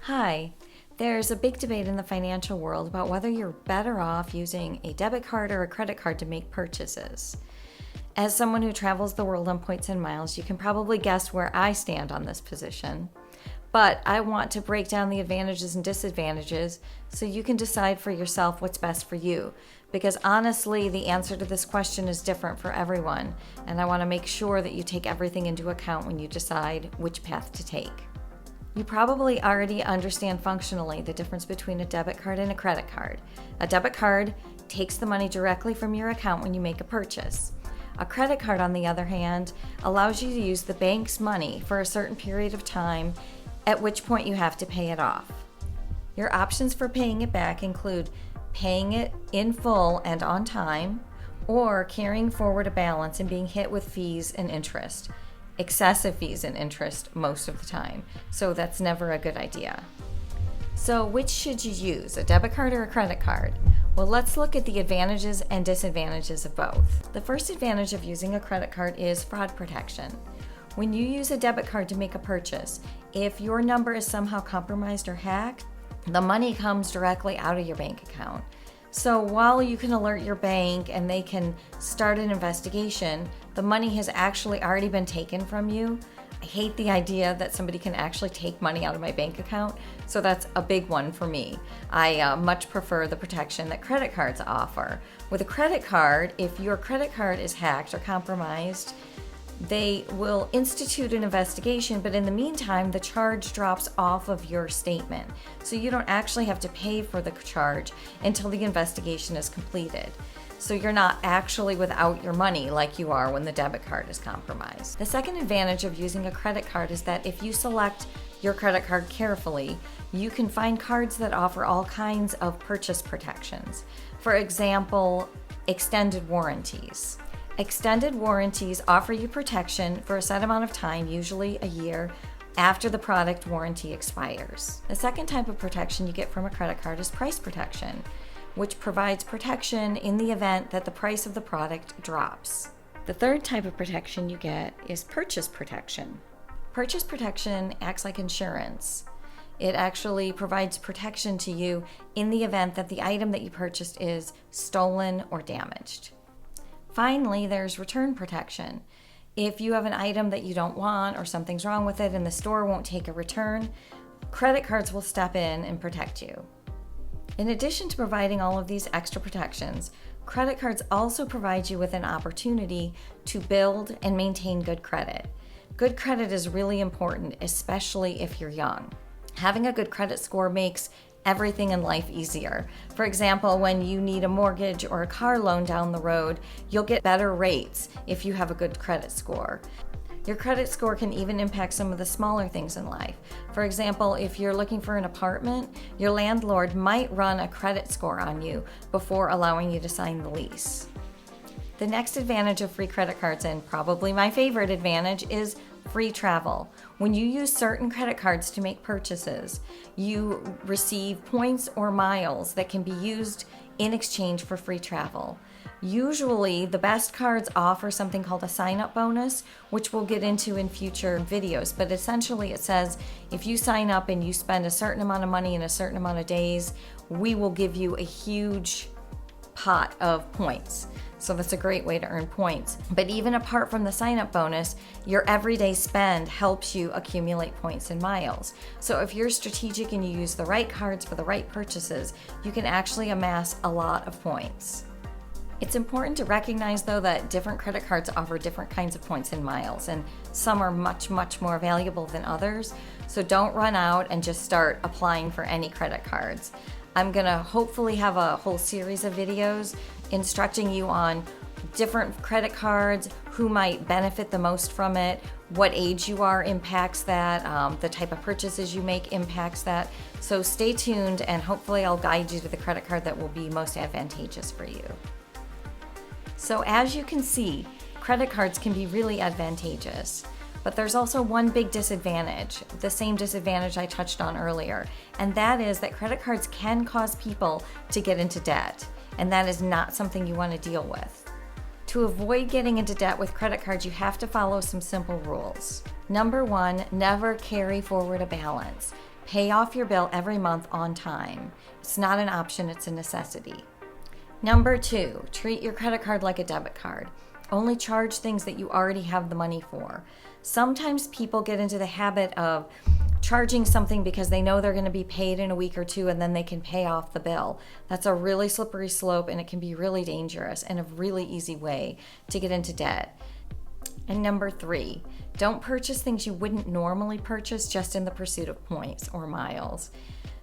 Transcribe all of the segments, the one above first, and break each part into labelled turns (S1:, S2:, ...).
S1: Hi. There's a big debate in the financial world about whether you're better off using a debit card or a credit card to make purchases. As someone who travels the world on points and miles, you can probably guess where I stand on this position. But I want to break down the advantages and disadvantages so you can decide for yourself what's best for you. Because honestly, the answer to this question is different for everyone, and I want to make sure that you take everything into account when you decide which path to take. You probably already understand functionally the difference between a debit card and a credit card. A debit card takes the money directly from your account when you make a purchase. A credit card, on the other hand, allows you to use the bank's money for a certain period of time, at which point you have to pay it off. Your options for paying it back include paying it in full and on time, or carrying forward a balance and being hit with fees and interest. Excessive fees and interest most of the time, so that's never a good idea. So which should you use, a debit card or a credit card? Well, let's look at the advantages and disadvantages of both. The first advantage of using a credit card is fraud protection. When you use a debit card to make a purchase, if your number is somehow compromised or hacked, the money comes directly out of your bank account. So while you can alert your bank and they can start an investigation, the money has actually already been taken from you. I hate the idea that somebody can actually take money out of my bank account, so that's a big one for me. I much prefer the protection that credit cards offer. With a credit card, if your credit card is hacked or compromised, they will institute an investigation, but in the meantime, the charge drops off of your statement. So you don't actually have to pay for the charge until the investigation is completed. So you're not actually without your money like you are when the debit card is compromised. The second advantage of using a credit card is that if you select your credit card carefully, you can find cards that offer all kinds of purchase protections. For example, extended warranties. Extended warranties offer you protection for a set amount of time, usually a year, after the product warranty expires. The second type of protection you get from a credit card is price protection, which provides protection in the event that the price of the product drops. The third type of protection you get is purchase protection. Purchase protection acts like insurance. It actually provides protection to you in the event that the item that you purchased is stolen or damaged. Finally, there's return protection. If you have an item that you don't want or something's wrong with it and the store won't take a return, credit cards will step in and protect you. In addition to providing all of these extra protections, credit cards also provide you with an opportunity to build and maintain good credit. Good credit is really important, especially if you're young. Having a good credit score makes everything in life easier. For example, when you need a mortgage or a car loan down the road, you'll get better rates if you have a good credit score. Your credit score can even impact some of the smaller things in life. For example, if you're looking for an apartment, your landlord might run a credit score on you before allowing you to sign the lease. The next advantage of free credit cards, and probably my favorite advantage, is free travel. When you use certain credit cards to make purchases, you receive points or miles that can be used in exchange for free travel. Usually, the best cards offer something called a sign-up bonus, which we'll get into in future videos, but essentially it says if you sign up and you spend a certain amount of money in a certain amount of days, we will give you a huge pot of points. So that's a great way to earn points. But even apart from the sign-up bonus, your everyday spend helps you accumulate points and miles. So if you're strategic and you use the right cards for the right purchases, you can actually amass a lot of points. It's important to recognize, though, that different credit cards offer different kinds of points and miles, and some are much, much more valuable than others. So don't run out and just start applying for any credit cards. I'm gonna hopefully have a whole series of videos instructing you on different credit cards, who might benefit the most from it, what age you are impacts that, the type of purchases you make impacts that. So stay tuned, and hopefully I'll guide you to the credit card that will be most advantageous for you. So as you can see, credit cards can be really advantageous. But there's also one big disadvantage, the same disadvantage I touched on earlier, and that is that credit cards can cause people to get into debt, and that is not something you want to deal with. To avoid getting into debt with credit cards, you have to follow some simple rules. Number one, never carry forward a balance. Pay off your bill every month on time. It's not an option, it's a necessity. Number 2, treat your credit card like a debit card. Only charge things that you already have the money for. Sometimes people get into the habit of charging something because they know they're going to be paid in a week or two and then they can pay off the bill. That's a really slippery slope and it can be really dangerous and a really easy way to get into debt. And number 3, don't purchase things you wouldn't normally purchase just in the pursuit of points or miles.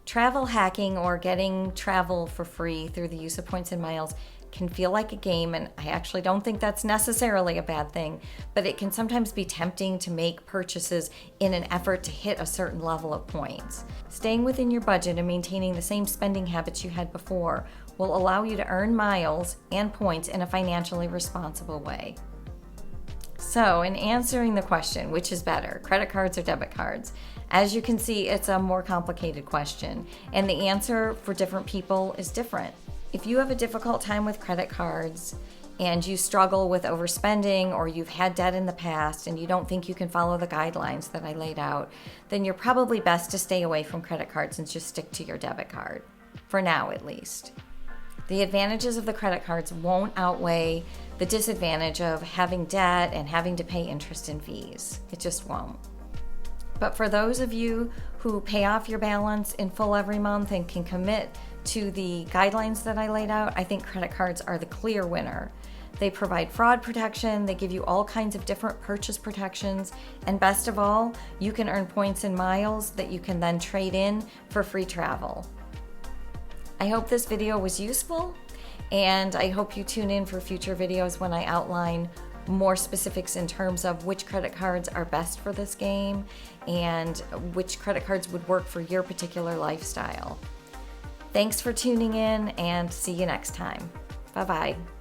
S1: Travel hacking or getting travel for free through the use of points and miles can feel like a game, and I actually don't think that's necessarily a bad thing, but it can sometimes be tempting to make purchases in an effort to hit a certain level of points. Staying within your budget and maintaining the same spending habits you had before will allow you to earn miles and points in a financially responsible way. So, in answering the question, which is better, credit cards or debit cards? As you can see, it's a more complicated question, and the answer for different people is different. If you have a difficult time with credit cards and you struggle with overspending or you've had debt in the past and you don't think you can follow the guidelines that I laid out, then you're probably best to stay away from credit cards and just stick to your debit card, for now at least. The advantages of the credit cards won't outweigh the disadvantage of having debt and having to pay interest and fees. It just won't. But for those of you who pay off your balance in full every month and can commit to the guidelines that I laid out, I think credit cards are the clear winner. They provide fraud protection, they give you all kinds of different purchase protections, and best of all, you can earn points and miles that you can then trade in for free travel. I hope this video was useful, and I hope you tune in for future videos when I outline more specifics in terms of which credit cards are best for this game and which credit cards would work for your particular lifestyle. Thanks for tuning in and see you next time. Bye-bye.